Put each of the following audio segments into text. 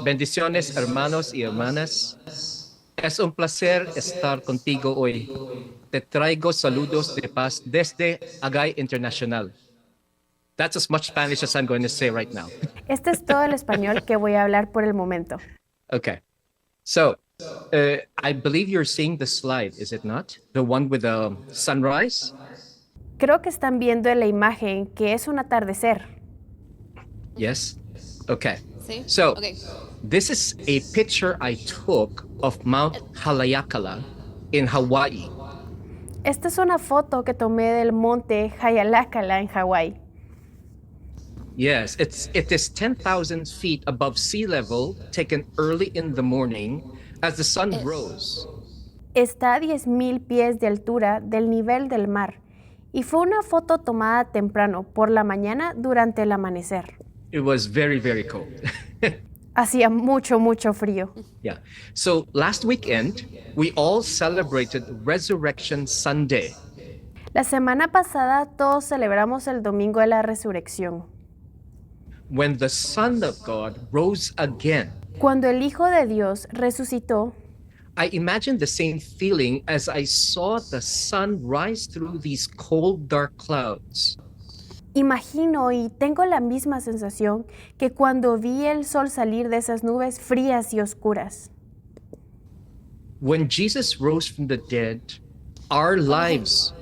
Bendiciones, hermanos y hermanas. Es un placer estar contigo hoy. Te traigo saludos de paz desde Agay Internacional. That's as much Spanish as I'm going to say right now. Este es todo el español que voy a hablar por el momento. Okay. So, I believe you're seeing the slide, is it not? The one with the sunrise? Creo que están viendo en la imagen que es un atardecer. Yes? Okay. Sí. So, Okay. this is a picture I took of Mount Haleakala in Hawaii. Esta es una foto que tomé del monte Haleakala en Hawái. Yes, it is 10,000 feet above sea level, taken early in the morning as the sun rose. Está a 10,000 pies de altura del nivel del mar y fue una foto tomada temprano por la mañana durante el amanecer. It was very, very cold. Hacía mucho, mucho frío. Yeah. So last weekend, we all celebrated Resurrection Sunday. La semana pasada todos celebramos el Domingo de la Resurrección, When the Son of God rose again. cuando el Hijo de Dios resucitó. I imagined the same feeling as I saw the sun rise through these cold, dark clouds. Imagino y tengo la misma sensación que cuando vi el sol salir de esas nubes frías y oscuras. When Jesus rose from the dead, our lives,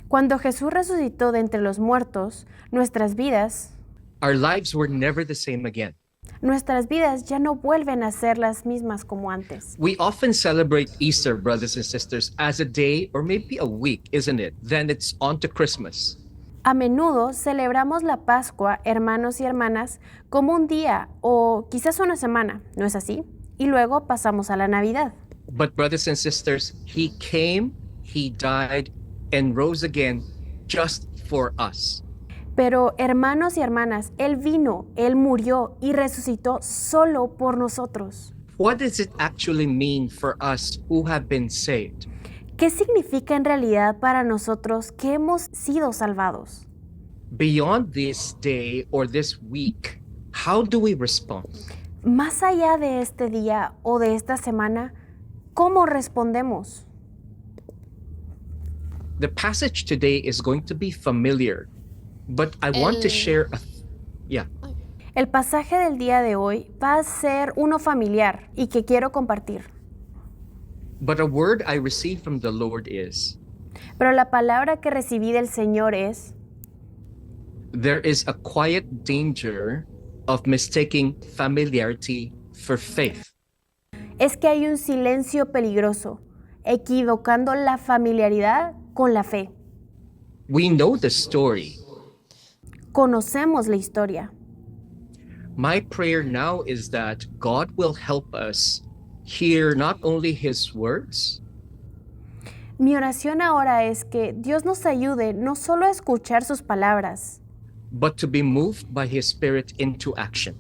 Cuando Jesús resucitó de entre los muertos, nuestras vidas were never the same again. ya no vuelven a ser las mismas como antes. We often celebrate Easter, brothers and sisters, as a day or maybe a week, isn't it? Then it's on to Christmas. A menudo celebramos la Pascua, hermanos y hermanas, como un día o quizás una semana, ¿no es así? Y luego pasamos a la Navidad. But brothers and sisters, he came, he died, and rose again just for us. Pero hermanos y hermanas, Él vino, Él murió y resucitó solo por nosotros. What does it actually mean for us who have been saved? ¿Qué significa en realidad para nosotros que hemos sido salvados? Beyond this day or this week, how do we respond? Más allá de este día o de esta semana, ¿cómo respondemos? The passage today is going to be familiar, but I want to share El pasaje del día de hoy va a ser uno familiar y que quiero compartir. But a word I received from the Lord is, Pero la palabra que recibí del Señor es: there is a quiet danger of mistaking familiarity for faith. es que hay un silencio peligroso, equivocando la familiaridad con la fe. We know the story. Conocemos la historia. My prayer now is that God will help us hear not only His words, Mi oración ahora es que Dios nos ayude no solo a escuchar sus palabras, but to be moved by His Spirit into action.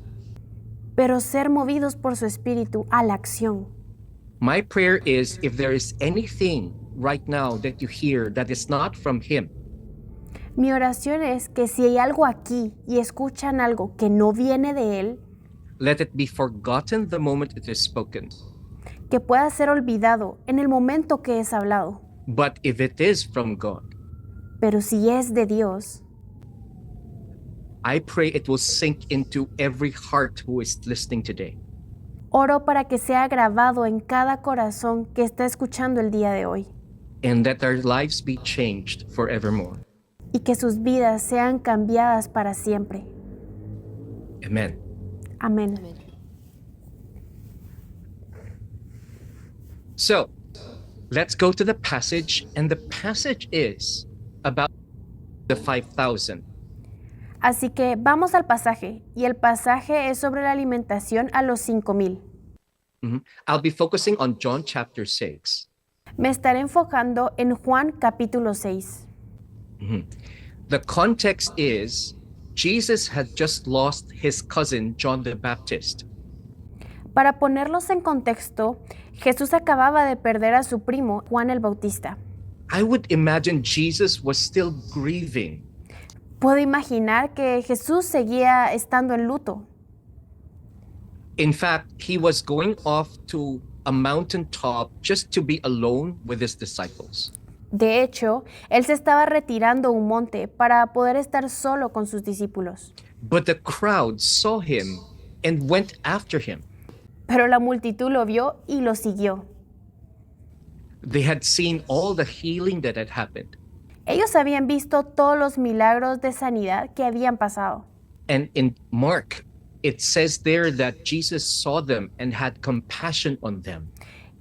pero ser movidos por su espíritu a la acción. My prayer is if there is anything right now that you hear that is not from Him, Mi oración es que si hay algo aquí y escuchan algo que no viene de Él, let it be forgotten the moment it is spoken. que pueda ser olvidado en el momento que es hablado. But if it is from God, Pero si es de Dios, I pray it will sink into every heart who is listening today. oro para que sea grabado en cada corazón que está escuchando el día de hoy And that their lives be changed forevermore. y que sus vidas sean cambiadas para siempre. Amen. Amén. Amén. So, let's go to the passage, and the passage is about the 5,000. Así que vamos al pasaje, y el pasaje es sobre la alimentación a los 5,000. I'll be focusing on John chapter 6. Me estaré enfocando en Juan capítulo 6. The context is Jesus had just lost his cousin, John the Baptist. Para ponerlos en contexto, Jesús acababa de perder a su primo, Juan el Bautista. I would imagine Jesus was still grieving. Puedo imaginar que Jesús seguía estando en luto. In fact, he was going off to a mountaintop just to be alone with his disciples. De hecho, él se estaba retirando a un monte para poder estar solo con sus discípulos. But the crowd saw him and went after him. Pero la multitud lo vio y lo siguió. They had seen all the healing that had happened. Ellos habían visto todos los milagros de sanidad que habían pasado. And in Mark, it says there that Jesus saw them and had compassion on them.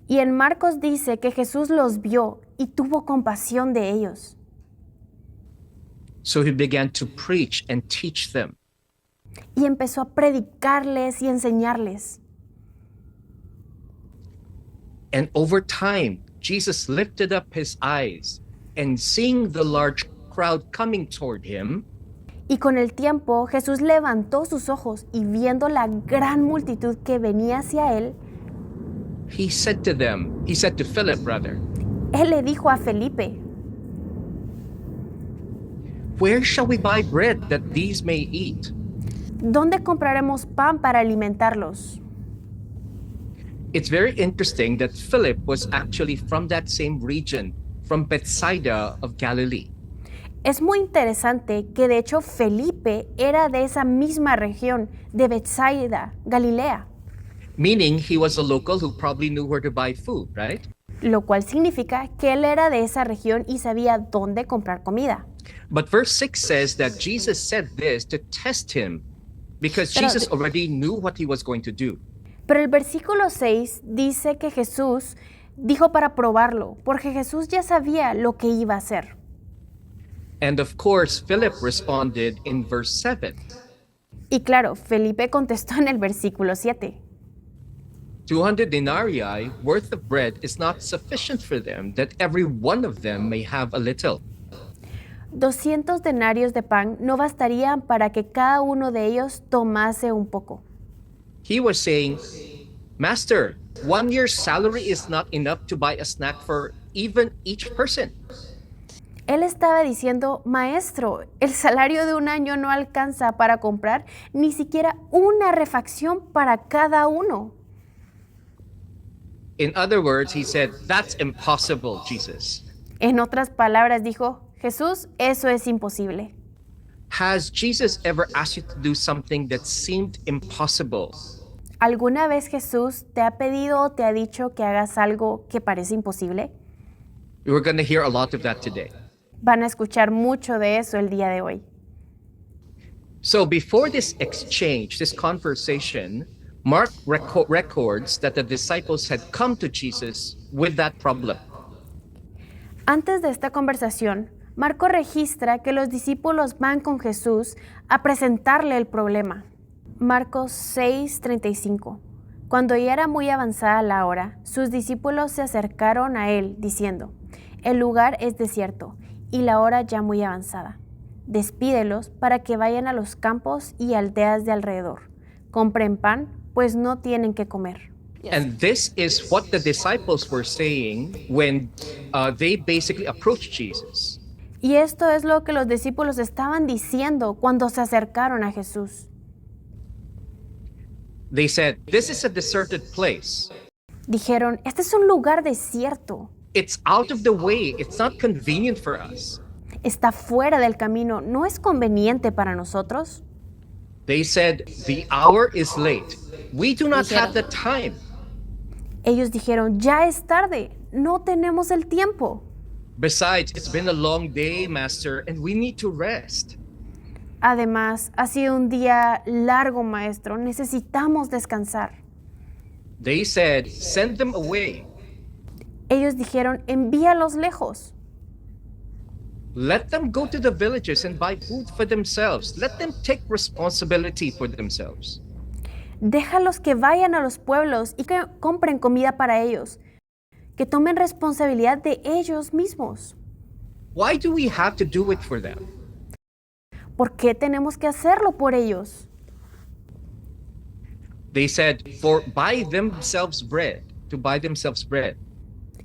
Y en Marcos dice que Jesús los vio y tuvo compasión de ellos. So he began to preach and teach them. Y empezó a predicarles y enseñarles. And over time, Jesus lifted up his eyes and seeing the large crowd coming toward him, Y con el tiempo Jesús levantó sus ojos y viendo la gran multitud que venía hacia él, he said to Philip rather, él le dijo a Felipe, "Where shall we buy bread that these may eat?" ¿dónde compraremos pan para alimentarlos? It's very interesting that Philip was actually from that same region, from Bethsaida of Galilee. Es muy interesante que de hecho Felipe era de esa misma región, de Bethsaida, Galilea, Meaning he was a local who probably knew where to buy food, right? lo cual significa que él era de esa región y sabía dónde comprar comida. But verse 6 says that Jesus said this to test him because Pero- Jesus already knew what he was going to do. Pero el versículo 6 dice que Jesús dijo para probarlo, porque Jesús ya sabía lo que iba a hacer. And of course, Philip responded in verse 7. Y claro, Felipe contestó en el versículo 7. 200 denarii worth of bread is not sufficient for them, that every one of them may have a little. 200 denarios de pan no bastarían para que cada uno de ellos tomase un poco. He was saying, Master, 1 year's salary is not enough to buy a snack for even each person. Él estaba diciendo, Maestro, el salario de un año no alcanza para comprar ni siquiera una refacción para cada uno. In other words, he said, That's impossible, Jesus. En otras palabras dijo, Jesús, eso es imposible. Has Jesus ever asked you to do something that seemed impossible? ¿Alguna vez Jesús te ha pedido o te ha dicho que hagas algo que parece imposible? We're going to hear a lot of that today. Van a escuchar mucho de eso el día de hoy. So before this exchange, this conversation, Mark records that the disciples had come to Jesus with that problem. Antes de esta conversación, Marco registra que los discípulos van con Jesús a presentarle el problema. Marcos 6:35. Cuando ya era muy avanzada la hora, sus discípulos se acercaron a él, diciendo, el lugar es desierto y la hora ya muy avanzada. Despídelos para que vayan a los campos y aldeas de alrededor. Compren pan, pues no tienen que comer. And this is what the disciples were saying when they basically approached Jesus. Y esto es lo que los discípulos estaban diciendo cuando se acercaron a Jesús. They said, This is a deserted place. Dijeron, este es un lugar desierto. It's out of the way. It's not convenient for us. Está fuera del camino. ¿No es conveniente para nosotros? They said, The hour is late. We do not have the time. Ellos dijeron, ya es tarde. No tenemos el tiempo. Besides, it's been a long day, Master, and we need to rest. Además, ha sido un día largo, maestro. Necesitamos descansar. They said, Send them away. Ellos dijeron, envíalos lejos. Let them go to the villages and buy food for themselves. Let them take responsibility for themselves. Déjalos que vayan a los pueblos y que compren comida para ellos. Que tomen responsabilidad de ellos mismos. Why do we have to do it for them? ¿Por qué tenemos que hacerlo por ellos? They said, For buy themselves bread, to buy themselves bread.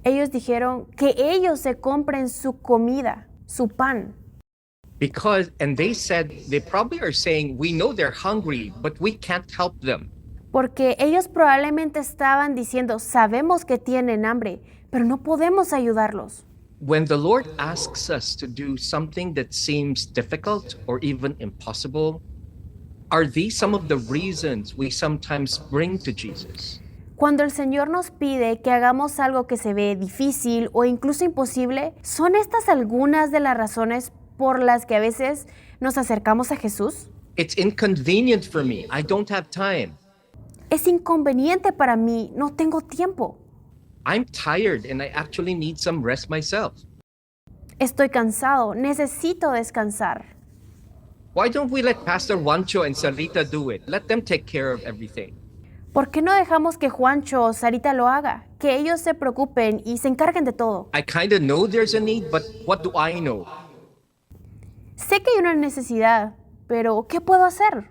Ellos dijeron que ellos se compren su comida, su pan. Because, and they said, they probably are saying, We know they're hungry, but we can't help them. Porque ellos probablemente estaban diciendo, sabemos que tienen hambre, pero no podemos ayudarlos. When the Lord asks us to do something that seems difficult or even impossible, are these some of the reasons we sometimes bring to Jesus? Cuando el Señor nos pide que hagamos algo que se ve difícil o incluso imposible, ¿son estas algunas de las razones por las que a veces nos acercamos a Jesús? It's inconvenient for me. I don't have time. Es inconveniente para mí, no tengo tiempo. I'm tired and I actually need some rest myself. Estoy cansado, necesito descansar. Why don't we let Pastor Juancho and Sarita do it? Let them take care of everything. ¿Por qué no dejamos que Juancho o Sarita lo haga? Que ellos se preocupen y se encarguen de todo. I kind of know there's a need, but what do I know? Sé que hay una necesidad, pero ¿qué puedo hacer?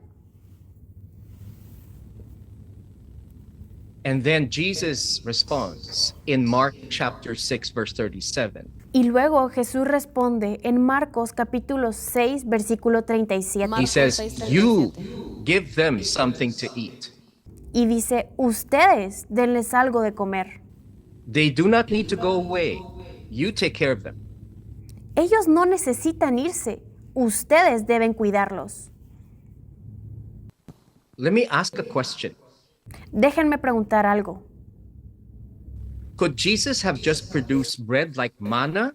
And then Jesus responds in Mark chapter 6, verse 37. Y luego Jesús responde en Marcos capítulo 6, versículo 37. He Marcos says, 6:37. You give them something to eat. Y dice, ustedes denles algo de comer. They do not need to go away. You take care of them. Ellos no necesitan irse, ustedes deben cuidarlos. Let me ask a question. Déjenme preguntar algo. Could Jesus have just produced bread like manna?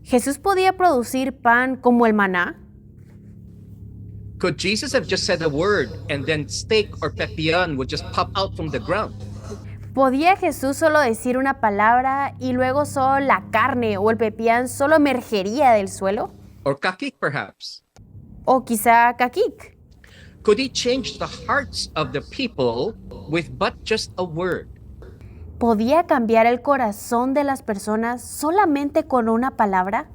¿Jesús podía producir pan como el maná? Could Jesus have just said a word and then steak or pepian would just pop out from the ground? ¿Podía Jesús solo decir una palabra y luego solo la carne o el pepián solo emergería del suelo? Or kakik perhaps? ¿O quizá caquic? Could he change the hearts of the people with but just a word? ¿Podía cambiar el corazón de las personas solamente con una palabra?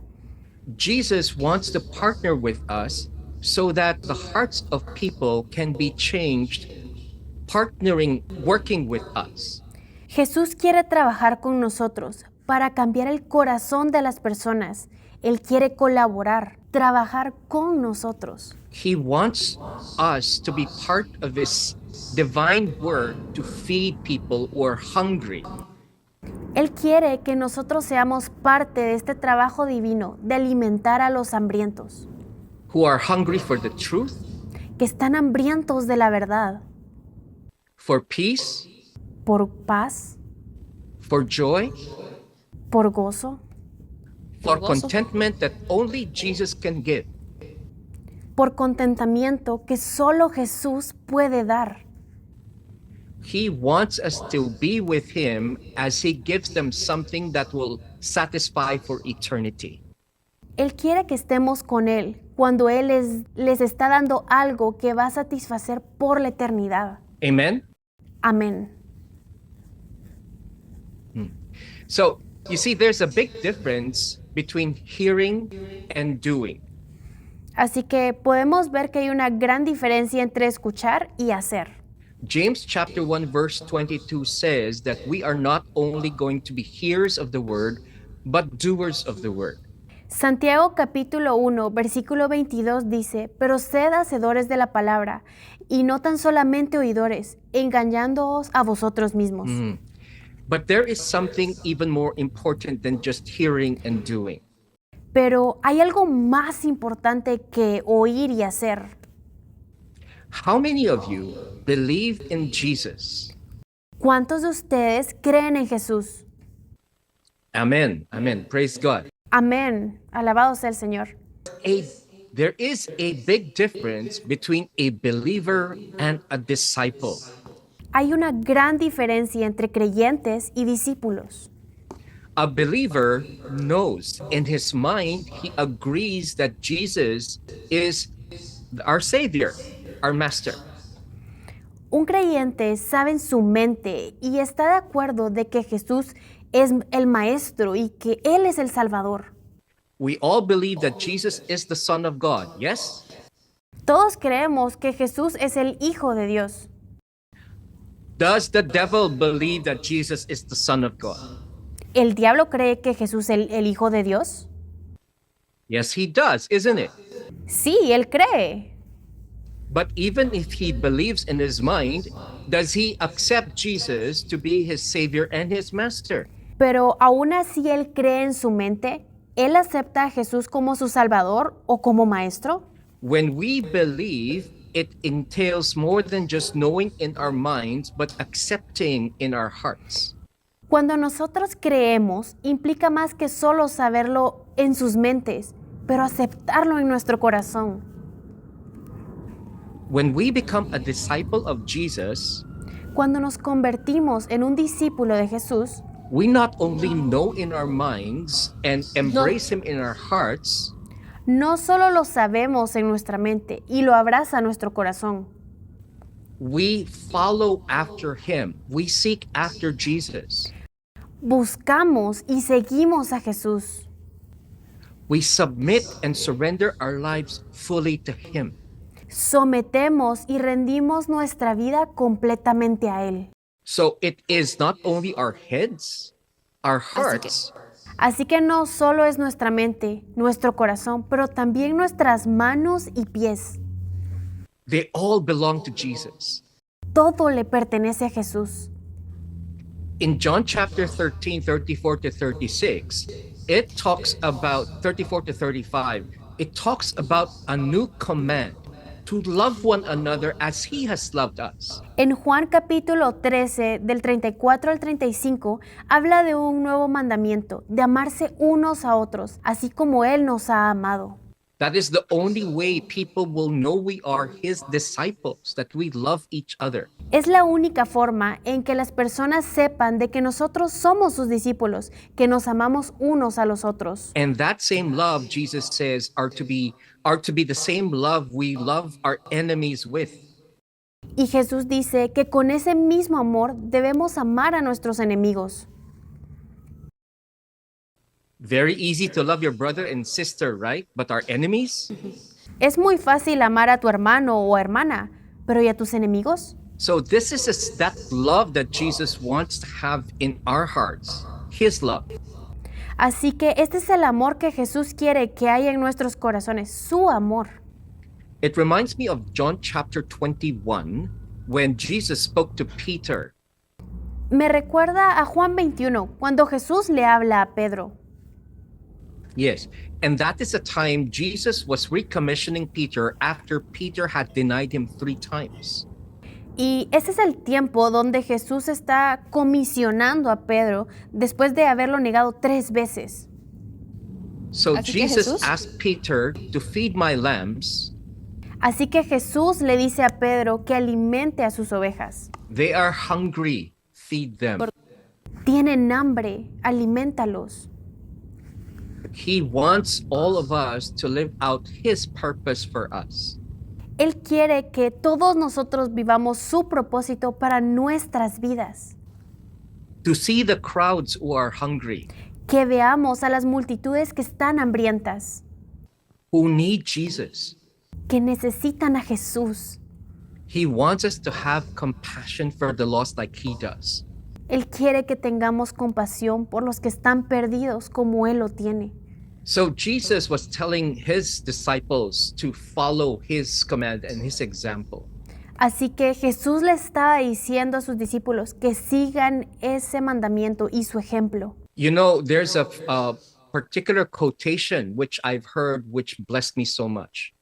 Jesus wants to partner with us so that the hearts of people can be changed, partnering, working with us. Jesús quiere trabajar con nosotros para cambiar el corazón de las personas. Él quiere colaborar, trabajar con nosotros. He wants us to be part of his divine work to feed people who are hungry. Él quiere que nosotros seamos parte de este trabajo divino de alimentar a los hambrientos, Who are hungry for the truth, que están hambrientos de la verdad, for peace, por paz, for joy, por gozo, for gozo. contentment that only Jesus can give. por contentamiento que solo Jesús puede dar. He wants us to be with him as he gives them something that will satisfy for eternity. Él quiere que estemos con Él cuando Él les está dando algo que va a satisfacer por la eternidad. Amen? Amén. So, you see, there's a big difference between hearing and doing. Así que podemos ver que hay una gran diferencia entre escuchar y hacer. James chapter 1 verse 22 says that we are not only going to be hearers of the word, but doers of the word. Santiago capítulo 1, versículo 22 dice, pero sed hacedores de la palabra, y no tan solamente oidores, engañándoos a vosotros mismos. But there is something even more important than just hearing and doing. Pero hay algo más importante que oír y hacer. How many of you believe in Jesus? ¿Cuántos de ustedes creen en Jesús? Amen. Amen. Praise God. Amén. Alabado sea el Señor. There is a big difference between a believer and a disciple. Hay una gran diferencia entre creyentes y discípulos. A believer knows in his mind, he agrees that Jesus is our Savior, our Master. Un creyente sabe en su mente y está de acuerdo de que Jesús es el Maestro y que Él es el Salvador. We all believe that Jesus is the Son of God, yes? Todos creemos que Jesús es el Hijo de Dios. Does the devil believe that Jesus is the Son of God? ¿El diablo cree que Jesús es el Hijo de Dios? Yes, he does, isn't it? Sí, él cree. But even if he believes in his mind, does he accept Jesus to be his Savior and his Master? Pero aún así él cree en su mente, ¿él acepta a Jesús como su Salvador o como Maestro? When we believe, it entails more than just knowing in our minds, but accepting in our hearts. Cuando nosotros creemos, implica más que solo saberlo en sus mentes, pero aceptarlo en nuestro corazón. When we become a disciple of Jesus, Cuando nos convertimos en un discípulo de Jesús, we not only know in our minds and embrace him in our hearts, no solo lo sabemos en nuestra mente y lo abraza nuestro corazón, we follow after him. We seek after Jesus. buscamos y seguimos a Jesús. We submit and surrender our lives fully to him. Sometemos y rendimos nuestra vida completamente a Él. So it is not only our heads, our hearts, Así que no solo es nuestra mente, nuestro corazón, pero también nuestras manos y pies. they all belong to Jesus. Todo le pertenece a Jesús. In John chapter 13, 34 to 36, it talks about 34 to 35. It talks about a new command to love one another as he has loved us. En Juan capítulo 13, del 34 al 35, habla de un nuevo mandamiento, de amarse unos a otros, así como Él nos ha amado. That is the only way people will know we are his disciples, that we love each other. Es la única forma en que las personas sepan de que nosotros somos sus discípulos, que nos amamos unos a los otros. And that same love, Jesus says, are to be the same love we love our enemies with. Y Jesús dice que con ese mismo amor debemos amar a nuestros enemigos. Very easy to love your brother and sister, right? But our enemies? Es muy fácil amar a tu hermano o hermana, pero ¿y a tus enemigos? So this is that love that Jesus wants to have in our hearts, his love. Así que este es el amor que Jesús quiere que haya en nuestros corazones, su amor. It reminds me of John chapter 21, when Jesus spoke to Peter. Me recuerda a Juan 21, cuando Jesús le habla a Pedro. Yes, and that is a time Jesus was recommissioning Peter after Peter had denied him 3 times. Y ese es el tiempo donde Jesús está comisionando a Pedro después de haberlo negado 3 veces. So Así que Jesus Jesús- asked Peter to feed my lambs. Así que Jesús le dice a Pedro que alimente a sus ovejas. They are hungry, feed them. Tienen hambre, aliméntalos. He wants all of us to live out his purpose for us. Él quiere que todos nosotros vivamos su propósito para nuestras vidas. To see the crowds who are hungry, Que veamos a las multitudes que están hambrientas, who need Jesus. que necesitan a Jesús. He wants us to have compassion for the lost like he does. Él quiere que tengamos compasión por los que están perdidos como Él lo tiene. So Jesus was telling his disciples to follow his command and his example. Así que Jesús le estaba diciendo a sus discípulos que sigan ese mandamiento y su ejemplo. You know, there's a particular quotation which I've heard which blessed me so much.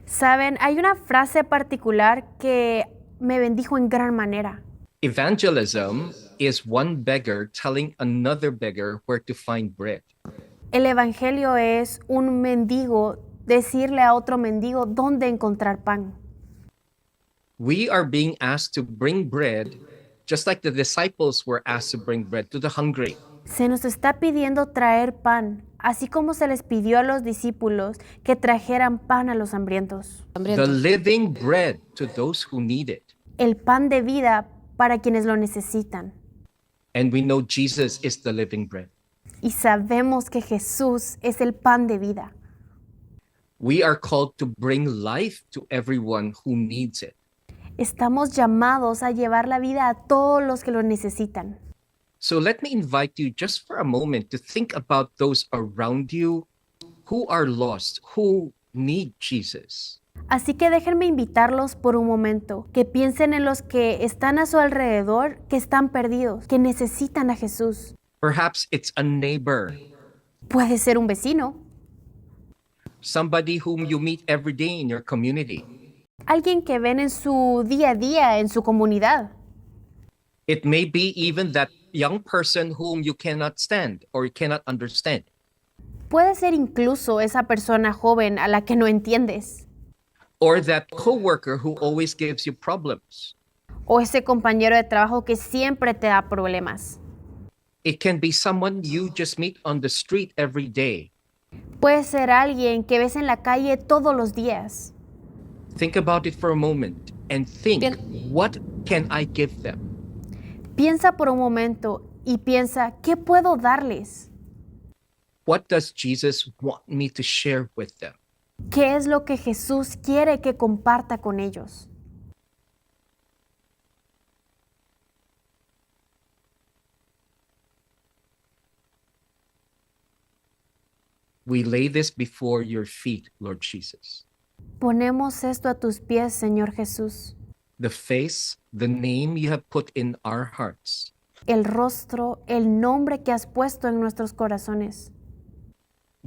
Saben, hay una frase particular que me bendijo en gran manera. Evangelism is one beggar telling another beggar where to find bread. El evangelio es un mendigo decirle a otro mendigo dónde encontrar pan. We are being asked to bring bread just like the disciples were asked to bring bread to the hungry. Se nos está pidiendo traer pan, así como se les pidió a los discípulos que trajeran pan a los hambrientos. The living bread to those who need it. El pan de vida para quienes lo necesitan. And we know Jesus is the living bread. Y sabemos que Jesús es el pan de vida. We are called to bring life to everyone who needs it. Estamos llamados a llevar la vida a todos los que lo necesitan. So let me invite you just for a moment to think about those around you who are lost, who need Jesus. Así que déjenme invitarlos por un momento, que piensen en los que están a su alrededor, que están perdidos, que necesitan a Jesús. Perhaps it's a neighbor, Puede ser un vecino, somebody whom you meet every day in your community. alguien que ven en su día a día, en su comunidad. It may be even that young person whom you cannot stand or you cannot understand. Puede ser incluso esa persona joven a la que no entiendes, Or that coworker who always gives you problems. o ese compañero de trabajo que siempre te da problemas. It can be someone you just meet on the street every day. Puede ser alguien que ves en la calle todos los días. Think about it for a moment and think, what can I give them? Piensa por un momento y piensa, ¿qué puedo darles? What does Jesus want me to share with them? ¿Qué es lo que Jesús quiere que comparta con ellos? We lay this before your feet, Lord Jesus. Ponemos esto a tus pies, Señor Jesús. The face, the name you have put in our hearts. El rostro, el nombre que has puesto en nuestros corazones.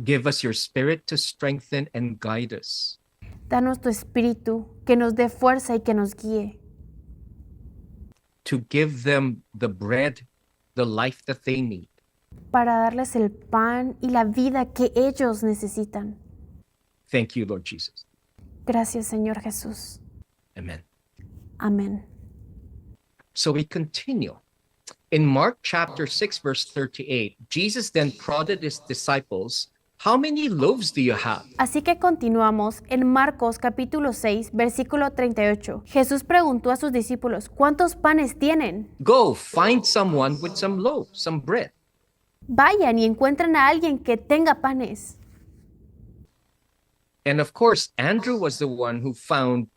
Give us your spirit to strengthen and guide us. Danos tu espíritu que nos dé fuerza y que nos guíe. To give them the bread, the life that they need. Para darles el pan y la vida que ellos necesitan. Thank you, Lord Jesus. Gracias, Señor Jesús. Amen. Amén. So we continue. In Mark chapter 6, verse 38, Jesus then prodded his disciples, "How many loaves do you have?" Así que continuamos en Marcos capítulo 6, versículo 38. Jesús preguntó a sus discípulos, ¿cuántos panes tienen? Go, find someone with some loaves, some bread. Vayan y encuentren a alguien que tenga panes. And of course, Andrew was the one who found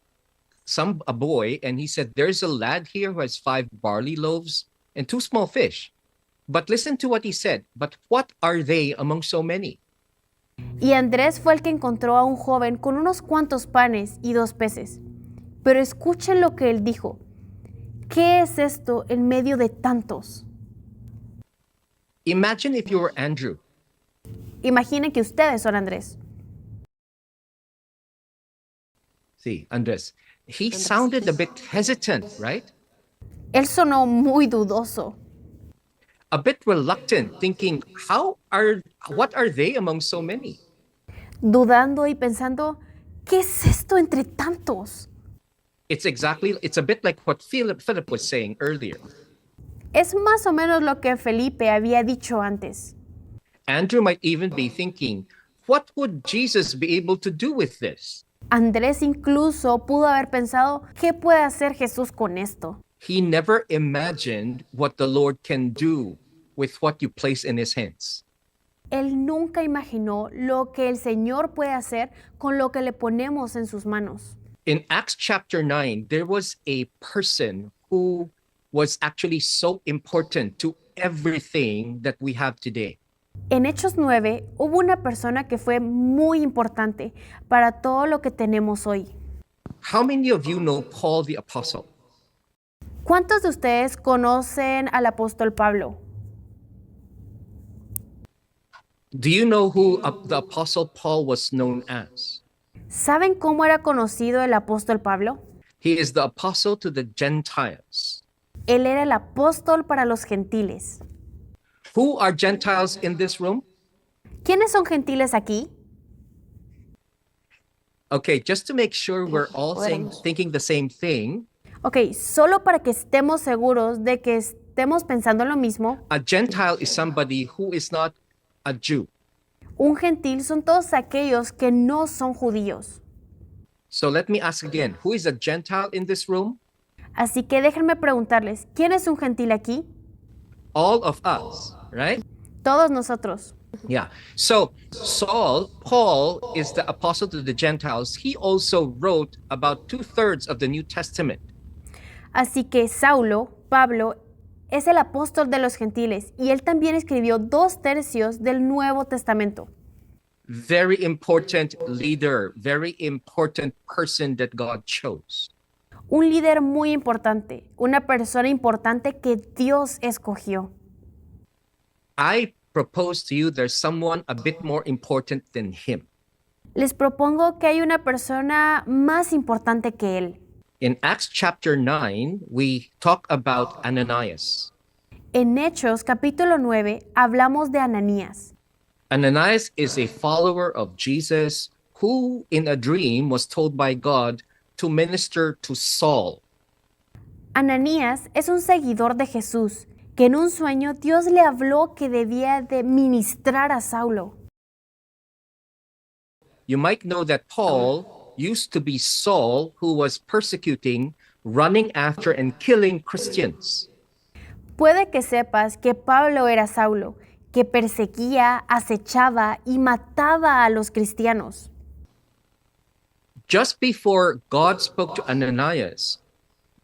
a boy, and he said, "There's a lad here who has 5 barley loaves and 2 small fish." But listen to what he said. "But what are they among so many?" Y Andrés fue el que encontró a un joven con unos cuantos panes y 2 peces. Pero escuchen lo que él dijo. ¿Qué es esto en medio de tantos? Imagine if you were Andrew. Imaginen que ustedes son Andrés. See, Andres. He sounded a bit hesitant, right? Él sonó muy dudoso, A bit reluctant, thinking, what are they among so many? dudando y pensando, ¿qué es esto entre tantos? It's a bit like what Philip was saying earlier. Es más o menos lo que Felipe había dicho antes. Andrew might even be thinking, what would Jesus be able to do with this? Andrés incluso pudo haber pensado, ¿qué puede hacer Jesús con esto? He never imagined what the Lord can do with what you place in his hands. Él nunca imaginó lo que el Señor puede hacer con lo que le ponemos en sus manos. In Acts chapter 9, there was a person who was actually so important to everything that we have today. En Hechos 9 hubo una persona que fue muy importante para todo lo que tenemos hoy. How many of you know Paul the Apostle? ¿Cuántos de ustedes conocen al apóstol Pablo? Do you know who the Apostle Paul was known as? ¿Saben cómo era conocido el apóstol Pablo? He is the apostle to the Gentiles. Él era el apóstol para los gentiles. Who are Gentiles in this room? ¿Quiénes son gentiles aquí? Okay, just to make sure we're all thinking the same thing, Ok, solo para que estemos seguros de que estemos pensando lo mismo, a Gentile is somebody who is not a Jew. un gentil son todos aquellos que no son judíos. So let me ask again, who is a Gentile in this room? Así que déjenme preguntarles, ¿quién es un gentil aquí? All of us, right? Todos nosotros. Yeah. So Paul is the apostle to the Gentiles. He also wrote about 2/3 of the New Testament. Así que Saulo, Pablo, es el apóstol de los gentiles y él también escribió 2/3 del Nuevo Testamento. very important leader, very important person that God chose. Un líder muy importante, una persona importante que Dios escogió. I propose to you there's someone a bit more important than him. Les propongo que hay una persona más importante que él. In Acts chapter 9, we talk about Ananias. En Hechos capítulo 9 hablamos de Ananías. Ananias is a follower of Jesus who, in a dream, was told by God to minister to Saul. Ananías es un seguidor de Jesús, que en un sueño Dios le habló que debía de ministrar a Saulo. You might know that Paul used to be Saul, who was persecuting, running after, and killing Christians. Puede que sepas que Pablo era Saulo, que perseguía, acechaba y mataba a los cristianos. Just before God spoke to Ananias,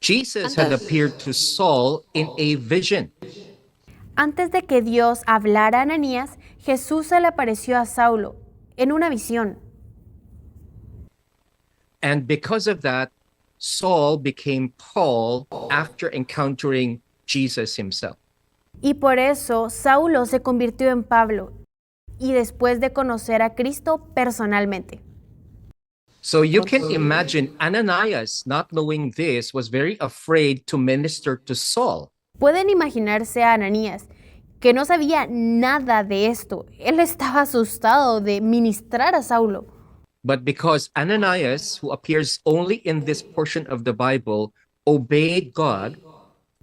Jesus had appeared to Saul in a vision. Antes de que Dios hablara a Ananías, Jesús se le apareció a Saulo en una visión. And because of that, Saul became Paul after encountering Jesus himself. Y por eso Saulo se convirtió en Pablo y después de conocer a Cristo personalmente. So you can imagine Ananias, not knowing this, was very afraid to minister to Saul. Pueden imaginarse a Ananías, que no sabía nada de esto. Él estaba asustado de ministrar a Saulo. But because Ananias, who appears only in this portion of the Bible, obeyed God,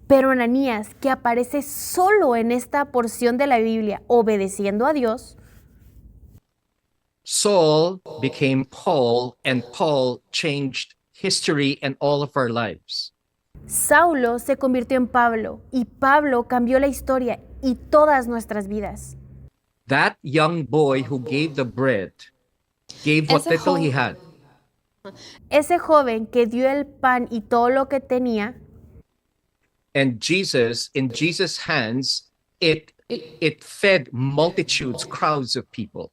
Pero Ananías, que aparece solo en esta porción de la Biblia, obedeciendo a Dios, Saul became Paul, and Paul changed history and all of our lives. Saulo se convirtió en Pablo y Pablo cambió la historia y todas nuestras vidas. That young boy who gave the bread gave what Ese little he joven- had. Ese joven que dio el pan y todo lo que tenía, And Jesus, in Jesus' hands, it fed multitudes, crowds of people.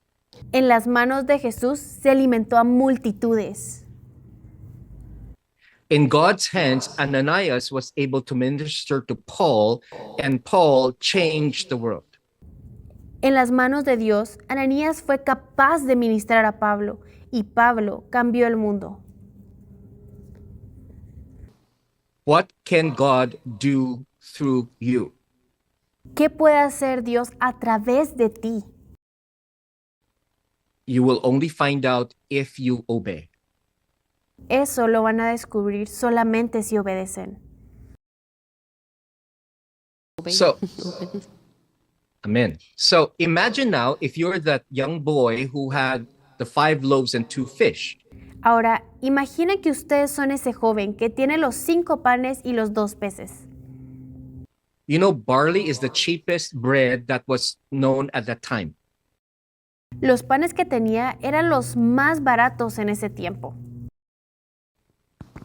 en las manos de Jesús se alimentó a multitudes. In God's hands, Ananias was able to minister to Paul, and Paul changed the world. En las manos de Dios, Ananías fue capaz de ministrar a Pablo y Pablo cambió el mundo. What can God do through you? ¿Qué puede hacer Dios a través de ti? You will only find out if you obey. Eso lo van a descubrir solamente si obedecen. So, amen. So imagine now if you're that young boy who had the 5 loaves and 2 fish. Ahora, imaginen que ustedes son ese joven que tiene los 5 panes y los 2 peces. You know, barley is the cheapest bread that was known at that time. Los panes que tenía eran los más baratos en ese tiempo.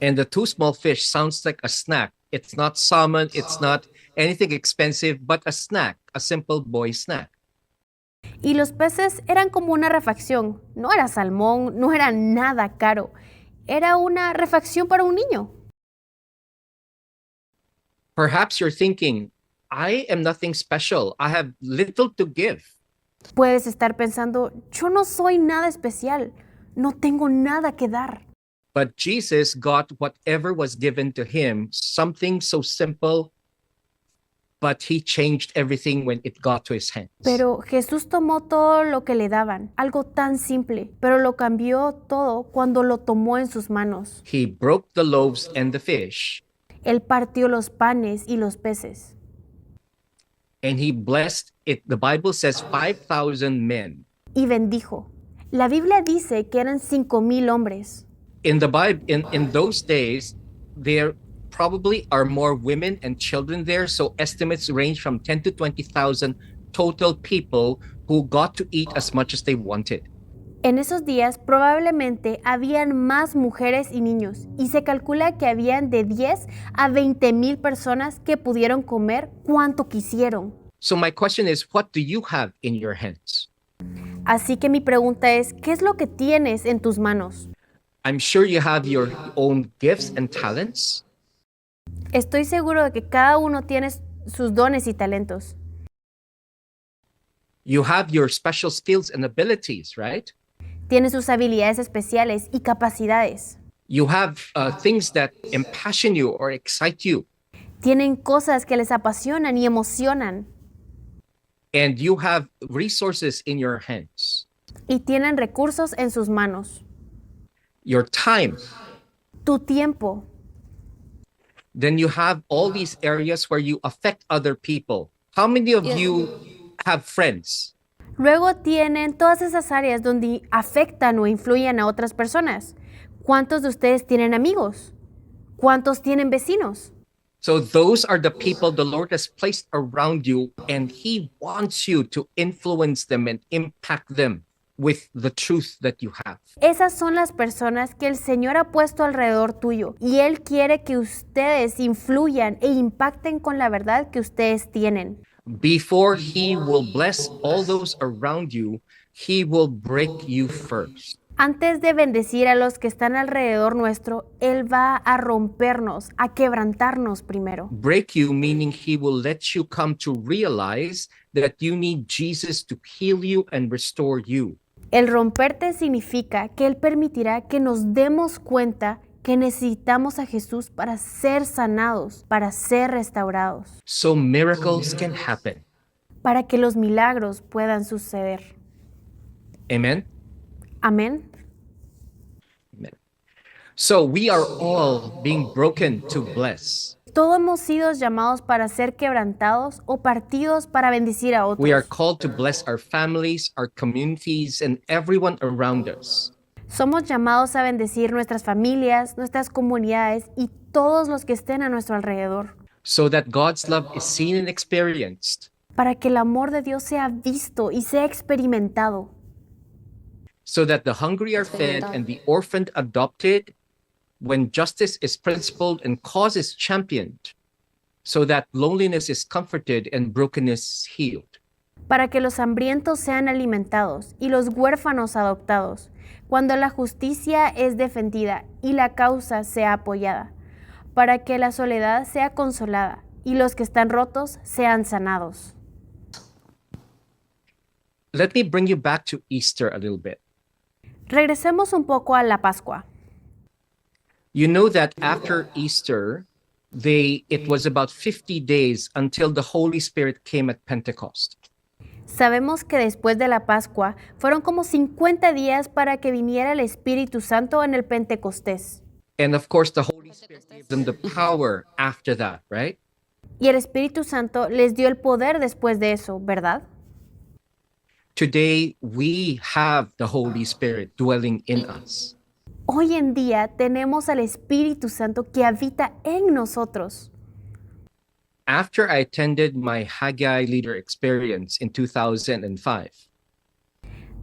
And the 2 small fish sounds like a snack. It's not salmon, it's not anything expensive, but a snack, a simple boy snack. Y los peces eran como una refacción. No era salmón, no era nada caro. Era una refacción para un niño. Perhaps you're thinking, I am nothing special. I have little to give. Puedes estar pensando, yo no soy nada especial. No tengo nada que dar. But Jesus got whatever was given to him, something so simple, but he changed everything when it got to his hands. Pero Jesús tomó todo lo que le daban, algo tan simple, pero lo cambió todo cuando lo tomó en sus manos. He broke the loaves and the fish, Él partió los panes y los peces. and he blessed it. The Bible says 5,000 men. Y bendijo. La Biblia dice que eran 5,000 hombres. In the Bible, in those days, there probably are more women and children there. So estimates range from 10 to 20,000 total people who got to eat as much as they wanted. En esos días probablemente habían más mujeres y niños y se calcula que habían de 10 a 20,000 personas que pudieron comer cuanto quisieron. So my question is, what do you have in your hands? Así que mi pregunta es, ¿qué es lo que tienes en tus manos? I'm sure you have your own gifts and talents. Estoy seguro de que cada uno tiene sus dones y talentos. You have your special skills and abilities, right? Tiene sus habilidades especiales y capacidades. You have things that impassion you or excite you. Tienen cosas que les apasionan y emocionan. And you have resources in your hands. Y tienen recursos en sus manos. Your time. Tu tiempo. Then you have all these areas where you affect other people. How many of you have friends? Luego tienen todas esas áreas donde afectan o influyen a otras personas. ¿Cuántos de ustedes tienen amigos? ¿Cuántos tienen vecinos? So those are the people the Lord has placed around you, and He wants you to influence them and impact them with the truth that you have. Esas son las personas que el Señor ha puesto alrededor tuyo y Él quiere que ustedes influyan e impacten con la verdad que ustedes tienen. Before He will bless all those around you, He will break you first. Antes de bendecir a los que están alrededor nuestro, Él va a rompernos, a quebrantarnos primero. Break you, meaning He will let you come to realize that you need Jesus to heal you and restore you. El romperte significa que Él permitirá que nos demos cuenta que necesitamos a Jesús para ser sanados, para ser restaurados, So miracles can happen. para que los milagros puedan suceder. Amen? Amén. Amen. So we are all being broken to bless. Todos hemos sido llamados para ser quebrantados o partidos para bendecir a otros. We are called to bless our families, our communities, and everyone around us. Somos llamados a bendecir nuestras familias, nuestras comunidades y todos los que estén a nuestro alrededor, So that God's love is seen and experienced. para que el amor de Dios sea visto y sea experimentado, So that the hungry are fed and the orphaned adopted, when justice is principled and cause is championed, so that loneliness is comforted and brokenness healed. para que los hambrientos sean alimentados y los huérfanos adoptados, cuando la justicia es defendida y la causa sea apoyada, para que la soledad sea consolada y los que están rotos sean sanados. Let me bring you back to Easter a little bit. Regresemos un poco a la Pascua. You know that after Easter, it was about 50 days until the Holy Spirit came at Pentecost. Sabemos que después de la Pascua fueron como 50 días para que viniera el Espíritu Santo en el Pentecostés. And of course, the Holy Spirit gave them the power after that, right? Y el Espíritu Santo les dio el poder después de eso, ¿verdad? Today, we have the Holy Spirit dwelling in us. Hoy en día tenemos al Espíritu Santo que habita en nosotros. After I attended my Haggai leader experience in 2005,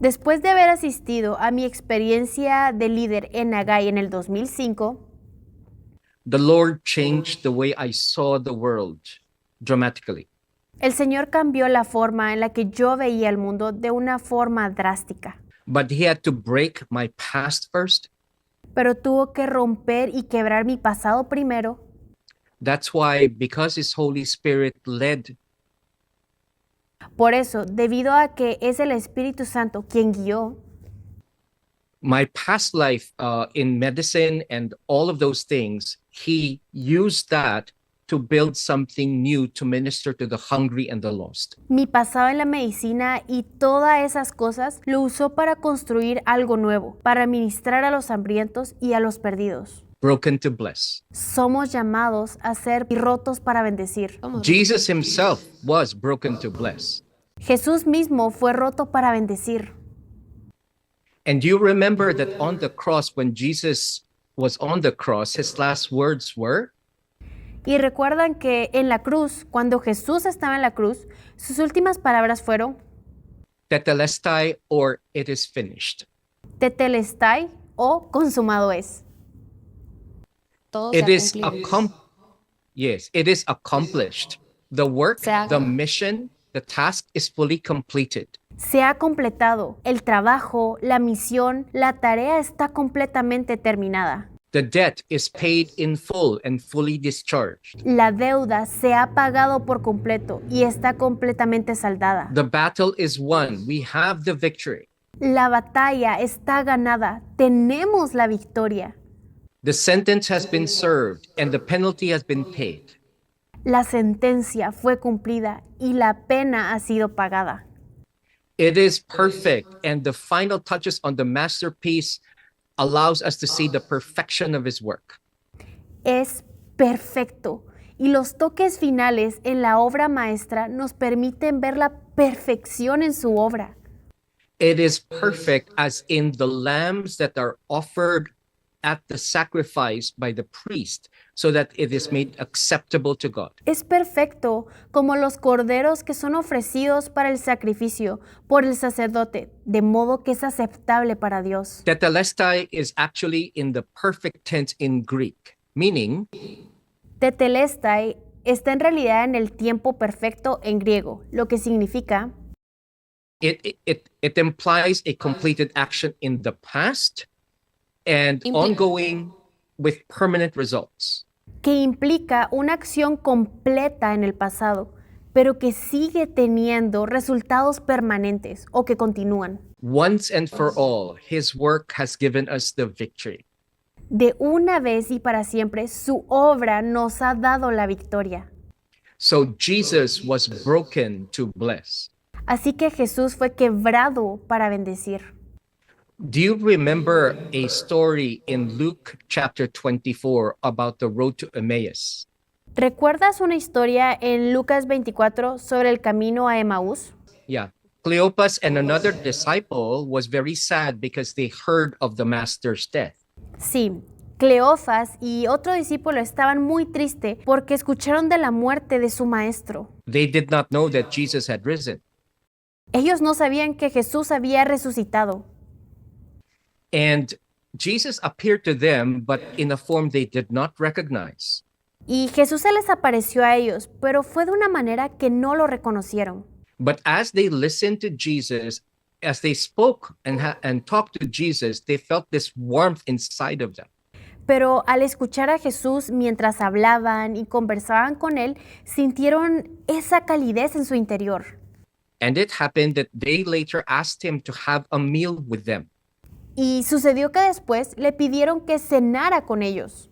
Después de haber asistido a mi experiencia de líder en Nagai en el 2005, the Lord changed the way I saw the world dramatically. el Señor cambió la forma en la que yo veía el mundo de una forma drástica. But He had to break my past first. Pero tuvo que romper y quebrar mi pasado primero. That's why, because His Holy Spirit led, Por eso, debido a que es el Espíritu Santo quien guió, my past life in medicine and all of those things, He used that to build something new to minister to the hungry and the lost. mi pasado en la medicina y todas esas cosas lo usó para construir algo nuevo, para ministrar a los hambrientos y a los perdidos. Broken to bless. Somos llamados a ser rotos para bendecir. Jesus Himself was broken to bless. Jesús mismo fue roto para bendecir. And you remember that on the cross, when Jesus was on the cross, His last words were, Y recuerdan que en la cruz, cuando Jesús estaba en la cruz, sus últimas palabras fueron Tetelestai, or it is finished. Tetelestai o consumado es. Todo se It ha is cumplido. yes, it is accomplished. The work, Se ha- the mission, the task is fully completed. Se ha completado. El trabajo, la misión, la tarea está completamente terminada. The debt is paid in full and fully discharged. La deuda se ha pagado por completo y está completamente saldada. The battle is won. We have the victory. La batalla está ganada. Tenemos la victoria. The sentence has been served and the penalty has been paid. La sentencia fue cumplida y la pena ha sido pagada. It is perfect, and the final touches on the masterpiece allows us to see the perfection of his work. Es perfecto y los toques finales en la obra maestra nos permiten ver la perfección en su obra. It is perfect as in the lambs that are offered at the sacrifice by the priest so that it is made acceptable to God. Es perfecto como los corderos que son ofrecidos para el sacrificio por el sacerdote, de modo que es aceptable para Dios. Tetelestai is actually in the perfect tense in Greek, meaning Tetelestai está en realidad en el tiempo perfecto en griego, lo que significa it implies a completed action in the past and ongoing with permanent results. que implica una acción completa en el pasado, pero que sigue teniendo resultados permanentes o que continúan. Once and for all, his work has given us the victory. De una vez y para siempre, su obra nos ha dado la victoria. So Jesus was broken to bless. Así que Jesús fue quebrado para bendecir. Do you remember a story in Luke chapter 24 about the road to Emmaus? ¿Recuerdas una historia en Lucas 24 sobre el camino a Emaús? Yeah. Cleopas and another disciple was very sad because they heard of the master's death. Sí, Cleofas y otro discípulo estaban muy tristes porque escucharon de la muerte de su maestro. They did not know that Jesus had risen. Ellos no sabían que Jesús había resucitado. And Jesus appeared to them, but in a form they did not recognize. Y Jesús se les apareció a ellos, pero fue de una manera que no lo reconocieron. But as they listened to Jesus, as they spoke and talked to Jesus, they felt this warmth inside of them. Pero al escuchar a Jesús mientras hablaban y conversaban con él, sintieron esa calidez en su interior. And it happened that they later asked him to have a meal with them. Y sucedió que después le pidieron que cenara con ellos.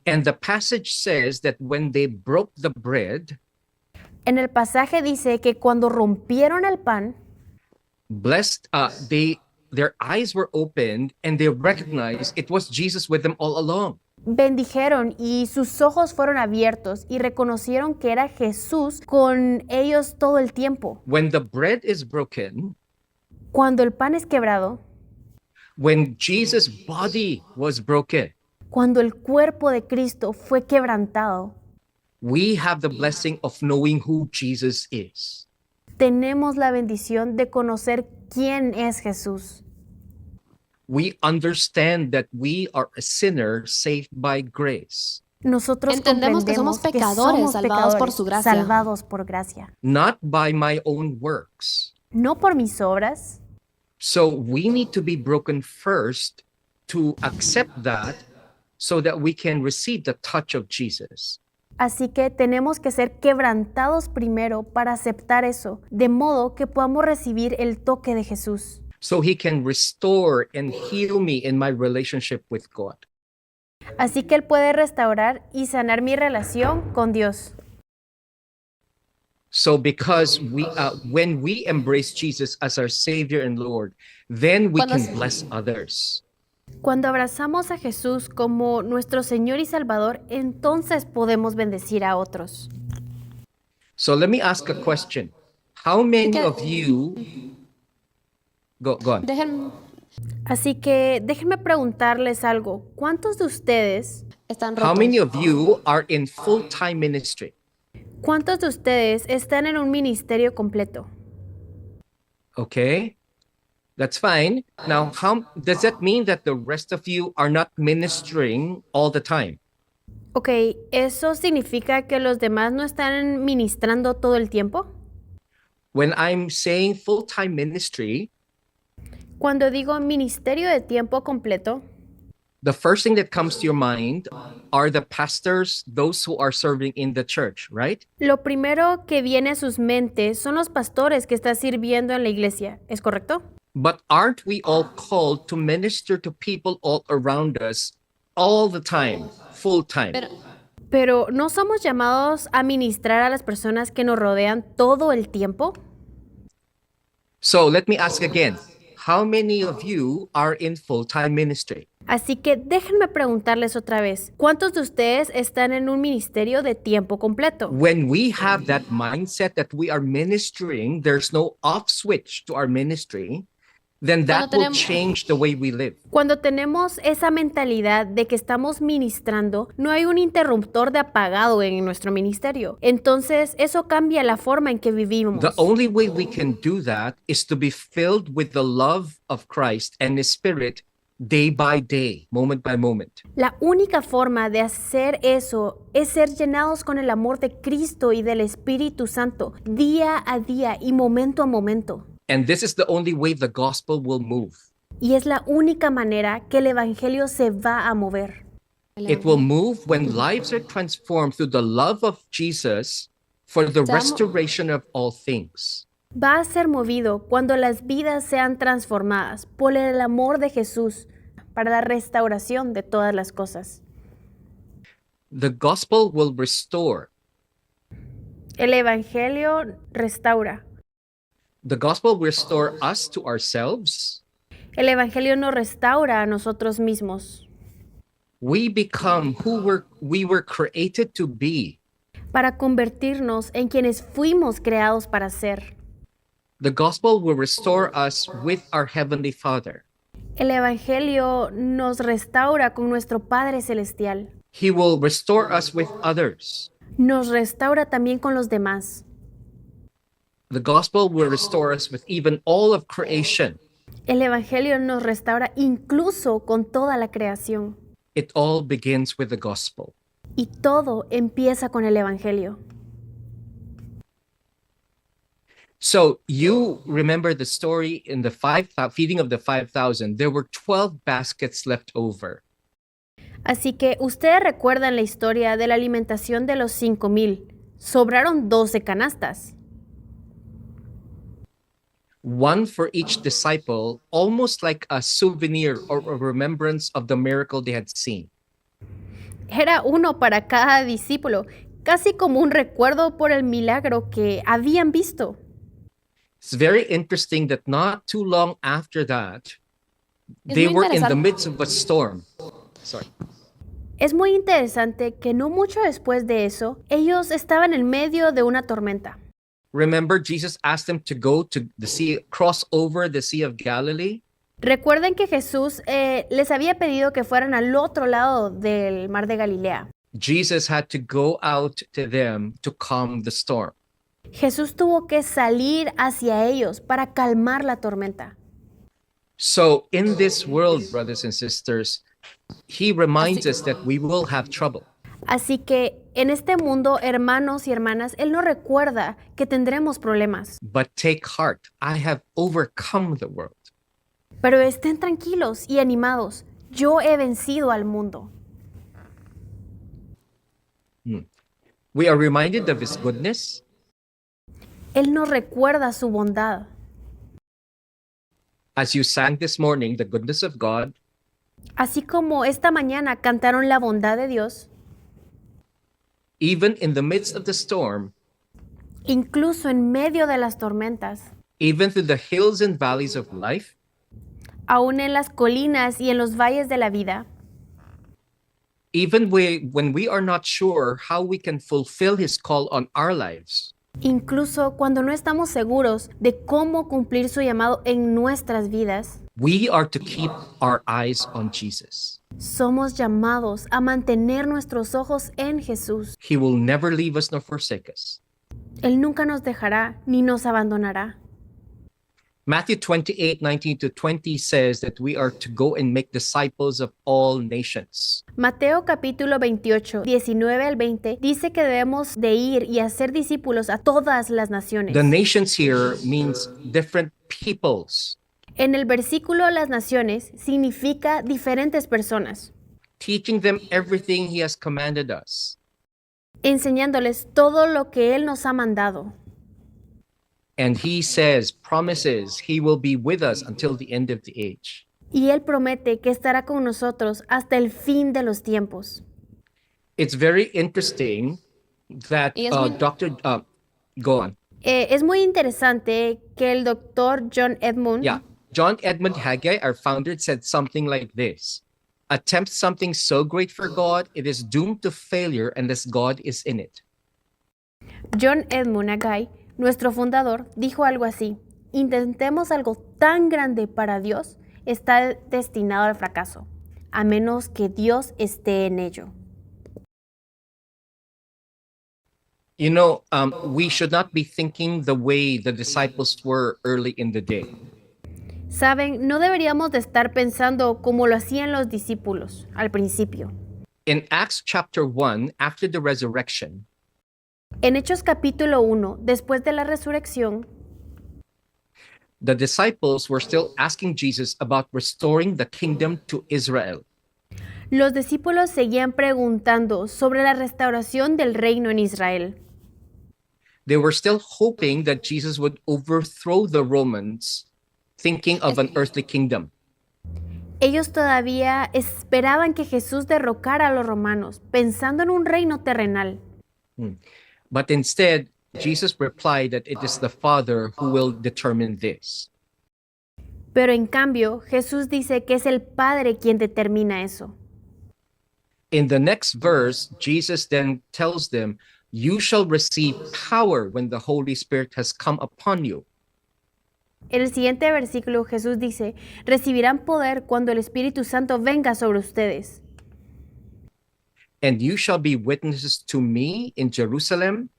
And the passage says that when they broke the bread, En el pasaje dice que cuando rompieron el pan, blessed, their eyes were opened and they recognized it was Jesus with them all along. bendijeron y sus ojos fueron abiertos y reconocieron que era Jesús con ellos todo el tiempo. When the bread is broken, Cuando el pan es quebrado, when Jesus' body was broken, cuando el cuerpo de Cristo fue quebrantado, we have the blessing of knowing who Jesus is. tenemos la bendición de conocer quién es Jesús. We understand that we are a sinner saved by grace, Nosotros Entendemos que somos pecadores, salvados por su gracia. salvados por gracia. not by my own works. No por mis obras. So we need to be broken first to accept that so that we can receive the touch of Jesus. Así que tenemos que ser quebrantados primero para aceptar eso, de modo que podamos recibir el toque de Jesús. So he can restore and heal me in my relationship with God. Así que Él puede restaurar y sanar mi relación con Dios. So because when we embrace Jesus as our Savior and Lord, then we Cuando can se- bless others. Cuando abrazamos a Jesús como nuestro Señor y Salvador, entonces podemos bendecir a otros. So let me ask a question. How many Que- of you go on. Así que déjenme preguntarles algo. ¿Cuántos de ustedes, Están How rotos. many of you are in full-time ministry? cuántos de ustedes están en un ministerio completo? Okay, that's fine. Now, how does that mean that the rest of you are not ministering all the time? Ok, ¿eso significa que los demás no están ministrando todo el tiempo? When I'm saying full-time ministry, Cuando digo ministerio de tiempo completo, the first thing that comes to your mind are the pastors, those who are serving in the church, right? lo primero que viene a sus mentes son los pastores que están sirviendo en la iglesia, ¿es correcto? But aren't we all called to minister to people all around us all the time, full time? Pero ¿no somos llamados a ministrar a las personas que nos rodean todo el tiempo? So let me ask again, how many of you are in full-time ministry? Así que déjenme preguntarles otra vez, ¿cuántos de ustedes están en un ministerio de tiempo completo? When we have that mindset that we are ministering, there's no off switch to our ministry, then that Cuando will tenemos- change the way we live. Cuando tenemos esa mentalidad de que estamos ministrando, no hay un interruptor de apagado en nuestro ministerio. Entonces, eso cambia la forma en que vivimos. The only way we can do that is to be filled with the love of Christ and His Spirit day by day, moment by moment. La única forma de hacer eso es ser llenados con el amor de Cristo y del Espíritu Santo, día a día y momento a momento. And this is the only way the gospel will move. Y es la única manera que el Evangelio se va a mover. It will move when lives are transformed through the love of Jesus for the Estamos- restoration of all things. Va a ser movido cuando las vidas sean transformadas por el amor de Jesús para la restauración de todas las cosas. The gospel will restore. El Evangelio restaura. The gospel will restore us to ourselves. El Evangelio nos restaura a nosotros mismos We become who we were created to be. para convertirnos en quienes fuimos creados para ser. The gospel will restore us with our Heavenly Father. El Evangelio nos restaura con nuestro Padre Celestial. He will restore us with others. Nos restaura también con los demás. The gospel will restore us with even all of creation. El Evangelio nos restaura incluso con toda la creación. It all begins with the gospel. Y todo empieza con el Evangelio. So you remember the story in the feeding of the 5,000. There were 12 baskets left over. Así que ustedes recuerdan la historia de la alimentación de los 5,000. Sobraron 12 canastas. One for each disciple, almost like a souvenir or a remembrance of the miracle they had seen. Era uno para cada discípulo, casi como un recuerdo por el milagro que habían visto. It's very interesting that not too long after that, Es they muy were in the interesante. midst of a storm. Sorry. Es muy interesante que no mucho después de eso, ellos estaban en medio de una tormenta. Remember, Jesus asked them to go to the sea, cross over the Sea of Galilee. Recuerden que Jesús les había pedido que fueran al otro lado del mar de Galilea. Jesus had to go out to them to calm the storm. Jesús tuvo que salir hacia ellos para calmar la tormenta. So, in this world, brothers and sisters, He reminds us that we will have trouble. Así que en este mundo, hermanos y hermanas, Él nos recuerda que tendremos problemas. But take heart, I have overcome the world. Pero estén tranquilos y animados. Yo he vencido al mundo. We are reminded of His goodness. Él nos recuerda su bondad. As you sang this morning, the goodness of God, Así como esta mañana cantaron la bondad de Dios, even in the midst of the storm, incluso en medio de las tormentas, even through the hills and valleys of life, aún en las colinas y en los valles de la vida, even when we are not sure how we can fulfill His call on our lives, incluso cuando no estamos seguros de cómo cumplir su llamado en nuestras vidas, we are to keep our eyes on Jesus. somos llamados a mantener nuestros ojos en Jesús. He will never leave us nor forsake us. Él nunca nos dejará ni nos abandonará. Matthew 28:19-20 says that we are to go and make disciples of all nations. Mateo capítulo 28, 19 al 20 dice que debemos de ir y hacer discípulos a todas las naciones. The nations here means different peoples, En el versículo las naciones significa diferentes personas, teaching them everything he has commanded us. enseñándoles todo lo que Él nos ha mandado. And he says, promises he will be with us until the end of the age. Y Él promete que estará con nosotros hasta el fin de los tiempos. It's very interesting that Y es muy- go on. Es muy interesante que el doctor John Edmund Yeah. John Edmund Haggai, our founder, said something like this. Attempt something so great for God, it is doomed to failure unless God is in it. John Edmund Haggai, nuestro fundador, dijo algo así: intentemos algo tan grande para Dios, está destinado al fracaso, a menos que Dios esté en ello. You know, we should not be thinking the way the disciples were early in the day. Saben, no deberíamos de estar pensando como lo hacían los discípulos al principio. In Acts chapter 1, after the resurrection, En Hechos capítulo 1, después de la resurrección, the disciples were still asking Jesus about restoring the kingdom to Israel. los discípulos seguían preguntando sobre la restauración del reino en Israel. They were still hoping that Jesus would overthrow the Romans, thinking of an earthly kingdom. Ellos todavía esperaban que Jesús derrocara a los romanos, pensando en un reino terrenal. But instead, Jesus replied that it is the Father who will determine this. Pero en cambio, Jesús dice que es el Padre quien determina eso. In the next verse, Jesus then tells them, "You shall receive power when the Holy Spirit has come upon you." En el siguiente versículo, Jesús dice, recibirán poder cuando el Espíritu Santo venga sobre ustedes. And you shall be witnesses to me in Jerusalem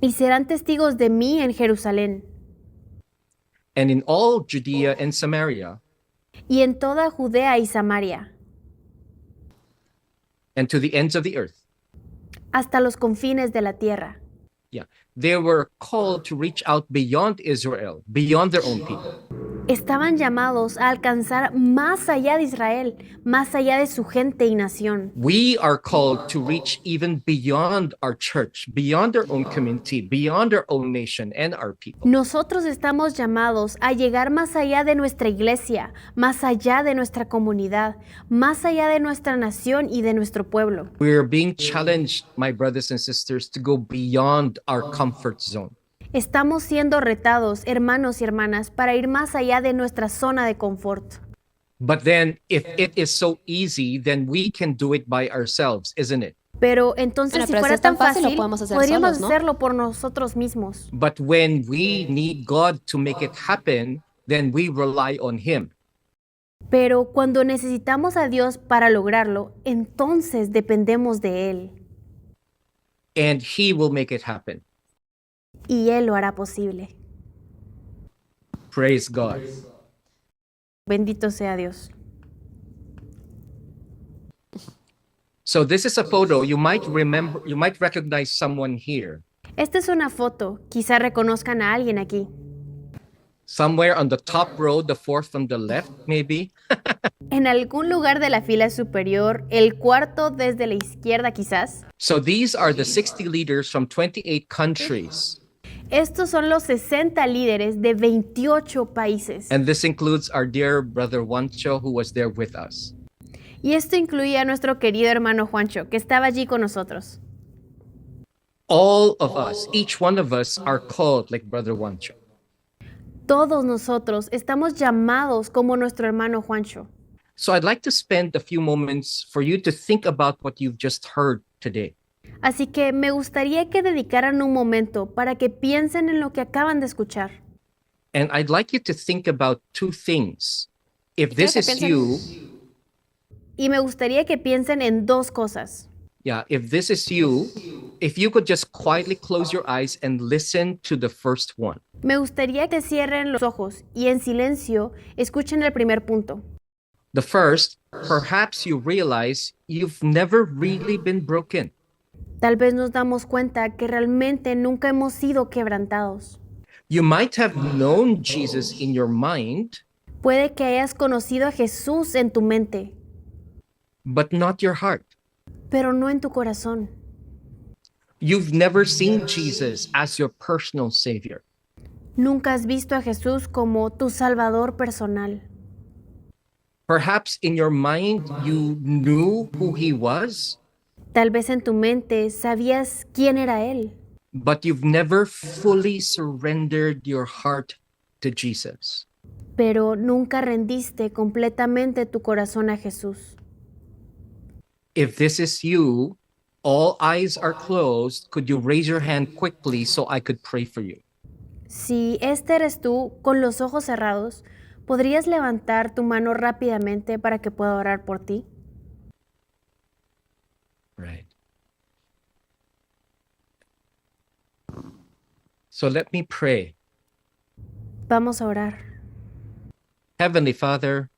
Y serán testigos de mí en Jerusalén and in all Judea and Samaria y en toda Judea y Samaria, and to the ends of the earth. hasta los confines de la tierra. Yeah. They were called to reach out beyond Israel, beyond their own people. Estaban llamados a alcanzar más allá de Israel, más allá de su gente y nación. We are called to reach even beyond our church, beyond our own community, beyond our own nation and our people. Nosotros estamos llamados a llegar más allá de nuestra iglesia, más allá de nuestra comunidad, más allá de nuestra nación y de nuestro pueblo. We're being challenged, my brothers and sisters, to go beyond our comfort zone. Estamos siendo retados, hermanos y hermanas, para ir más allá de nuestra zona de confort. But then, if it is so easy, then we can do it by ourselves, isn't it? Pero entonces, Bueno, si pero si fuera es tan tan fácil, lo fácil, podemos hacer podríamos solos, ¿no? hacerlo por nosotros mismos. But when we need God to make it happen, then we rely on Him. Pero cuando necesitamos a Dios para lograrlo, entonces dependemos de Él. And He will make it happen. Y Él lo hará posible. Praise God. Bendito sea Dios. So this is a photo. You might recognize someone here. Esta es una foto. Quizá reconozcan a alguien aquí. Somewhere on the top row, the fourth from the left, maybe. En algún lugar de la fila superior, el cuarto desde la izquierda quizás. So these are the 60 leaders from 28 countries. Estos son los 60 líderes de 28 países. And this includes our dear brother Juancho, who was there with us. Y esto incluye a nuestro querido hermano Juancho, que estaba allí con nosotros. All of us, each one of us, are called like brother Juancho. Todos nosotros estamos llamados como nuestro hermano Juancho. So I'd like to spend a few moments for you to think about what you've just heard today. Así que me gustaría que dedicaran un momento para que piensen en lo que acaban de escuchar. And I'd like you to think about two things. If Quiero this que is piensen- you, Y me gustaría que piensen en dos cosas. Yeah, if this is you, if you could just quietly close your eyes and listen to the first one. Me gustaría que cierren los ojos y en silencio escuchen el primer punto. The first, perhaps you realize you've never really been broken. Tal vez nos damos cuenta que realmente nunca hemos sido quebrantados. You might have known Jesus in your mind, Puede que hayas conocido a Jesús en tu mente, but not your heart. pero no en tu corazón. You've never seen Jesus as your personal Savior. Nunca has visto a Jesús como tu Salvador personal. Perhaps in your mind you knew who He was, Tal vez en tu mente sabías quién era Él, but you've never fully surrendered your heart to Jesus. pero nunca rendiste completamente tu corazón a Jesús. If this is you, all eyes are closed. Could you raise your hand quickly so I could pray for you? Si este eres tú, con los ojos cerrados, ¿podrías levantar tu mano rápidamente para que pueda orar por ti? Right. So let me pray. Vamos a orar. Heavenly Father,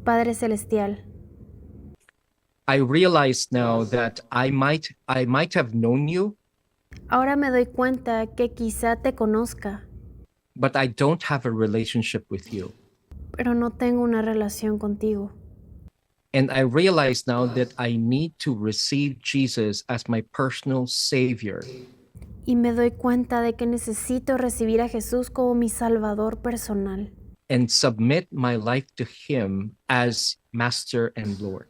Padre Celestial, I realize now that I might have known you, ahora me doy cuenta que quizá te conozca, but I don't have a relationship with you. pero no tengo una relación contigo. And I realize now that I need to receive Jesus as my personal Savior. Y me doy cuenta de que necesito recibir a Jesús como mi Salvador personal And submit my life to Him as Master and Lord.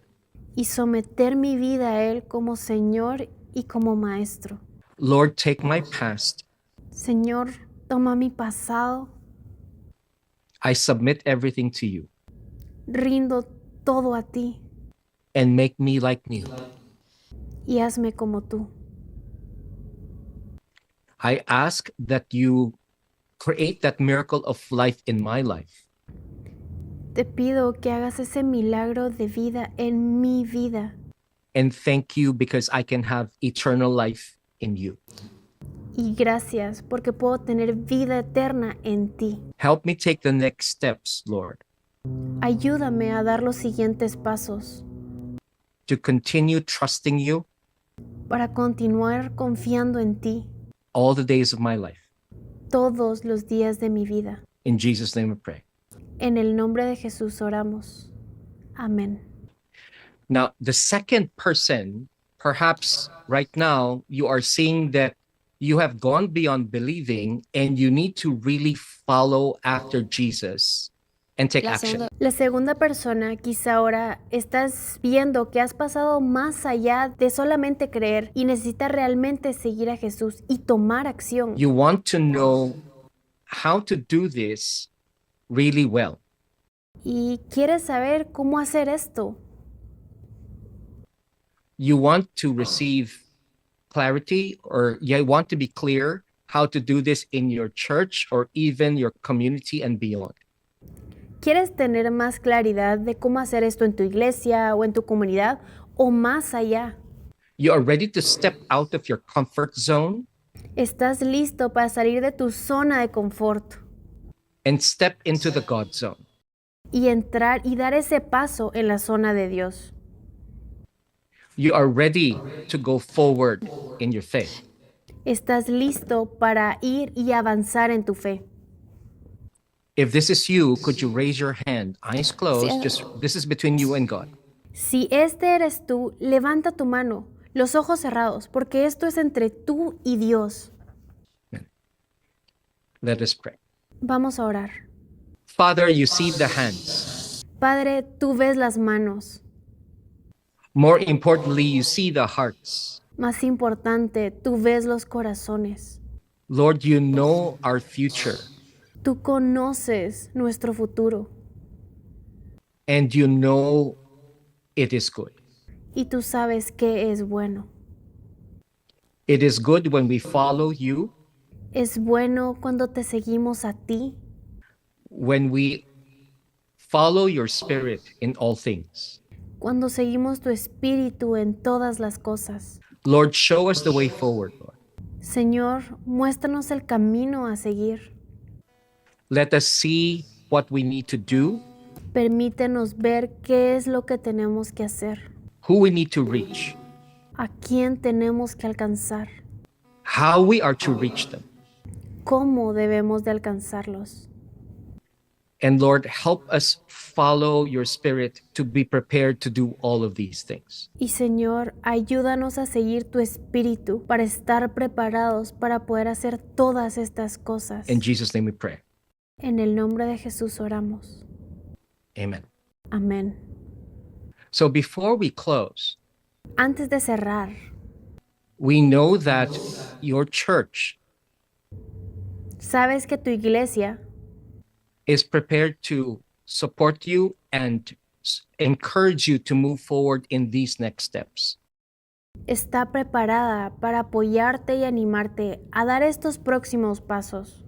y someter mi vida a Él como Señor y como Maestro. Lord, take my past. Señor, toma mi pasado, I submit everything to you rindo todo a ti and make me like you. y hazme como tú. I ask that you create that miracle of life in my life. Te pido que hagas ese milagro de vida en mi vida And thank you because I can have eternal life in you. y gracias porque puedo tener vida eterna en ti. Help me take the next steps, Lord, Ayúdame a dar los siguientes pasos to continue trusting you para continuar confiando en ti all the days of my life. todos los días de mi vida. In Jesus' name I pray. En el nombre de Jesús oramos. Amén. Now, the second person, perhaps right now, you are seeing that you have gone beyond believing and you need to really follow after Jesus and take La action. segunda, La segunda persona, quizá ahora estás viendo que has pasado más allá de solamente creer y necesitas realmente seguir a Jesús y tomar acción. You want to know how to do this really well. Y quieres saber cómo hacer esto. You want to receive clarity, or you want to be clear how to do this in your church or even your community and beyond. ¿Quieres tener más claridad de cómo hacer esto en tu iglesia o en tu comunidad o más allá? You are ready to step out of your comfort zone ¿Estás listo para salir de tu zona de confort and step into the God zone. y entrar y dar ese paso en la zona de Dios? You are ready to go forward in your faith. ¿Estás listo para ir y avanzar en tu fe? If this is you, could you raise your hand, eyes closed? This is between you and God. Si este eres tú, levanta tu mano, los ojos cerrados, porque esto es entre tú y Dios. Let us pray. Vamos a orar. Father, you see the hands. Padre, tú ves las manos. More importantly, you see the hearts. Más importante, tú ves los corazones. Lord, you know our future, Tú conoces nuestro futuro and you know it is good. y tú sabes qué es bueno. It is good when we follow you, Es bueno cuando te seguimos a ti, when we follow your spirit in all things. cuando seguimos tu espíritu en todas las cosas. Lord, show us the way forward, Lord. Señor, muéstranos el camino a seguir. Let us see what we need to do, Permítenos ver qué es lo que tenemos que hacer, who we need to reach, a quién tenemos que alcanzar, how we are to reach them. cómo debemos de alcanzarlos. And Lord, help us follow your spirit to be prepared to do all of these things. Y Señor, ayúdanos a seguir tu espíritu para estar preparados para poder hacer todas estas cosas. In Jesus' name we pray. En el nombre de Jesús oramos. Amen. Amén. So before we close, Antes de cerrar, we know that your church sabes que tu iglesia is prepared to support you and encourage you to move forward in these next steps. está preparada para apoyarte y animarte a dar estos próximos pasos.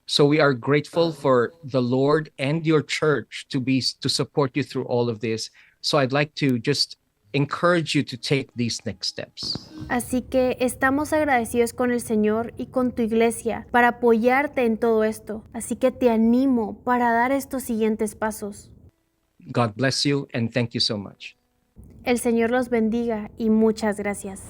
So we are grateful for the Lord and your church to support you through all of this. So I'd like to just encourage you to take these next steps. Así que estamos agradecidos con el Señor y con tu iglesia para apoyarte en todo esto. Así que te animo para dar estos siguientes pasos. God bless you and thank you so much. El Señor los bendiga y muchas gracias.